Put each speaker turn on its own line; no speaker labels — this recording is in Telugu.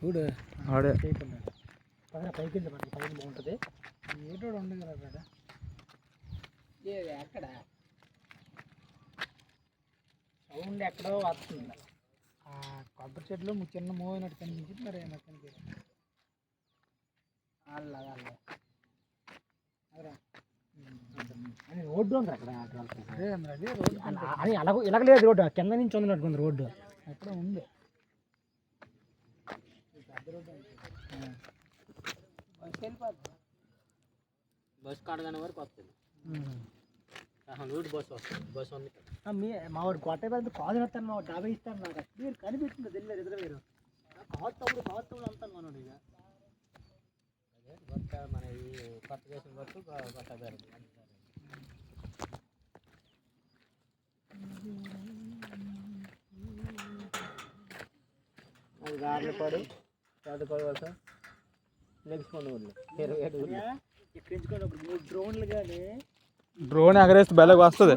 చూడు
ఆడే
పైకి వెళ్ళి పైకి బాగుంటుంది ఏటోడు ఉండదు కదా ఎక్కడ సౌండ్ ఎక్కడో వస్తుంది కొబ్బరి చెట్లు చిన్న మోయినట్టు కనిపించింది మరి నాకు కనిపించింది రోడ్డు ఉంది అక్కడ అని ఇలాగ లేదు రోడ్డు కింద నుంచి ఉన్నట్టుంది రోడ్డు అక్కడ ఉంది
బస్ కాడగానే వరకు వస్తుంది రోడ్డు బస్సు వస్తుంది బస్సు ఉంది
మా వాడు కొట్ట పెద్ద కాదు వస్తాను మా వాడు 50 ఇస్తాను నాకు మీరు కనిపిస్తుంది తెలియదు ఎదురు మీరు కావత్తప్పుడు అంతాను మనోడు ఇక
అదే కొత్త మన ఈ కొత్త చేసిన బస్సు కొత్త పేరు అది గార్లపాడు పెద్దపాడు వలస నెక్స్ట్ కొన్ని ఊర్లు 27 ఊర్లు
ఎక్కించుకొని ఒక 3 డ్రోన్లు కానీ
డ్రోన్ ఎగరేస్తే బెలకి వస్తుంది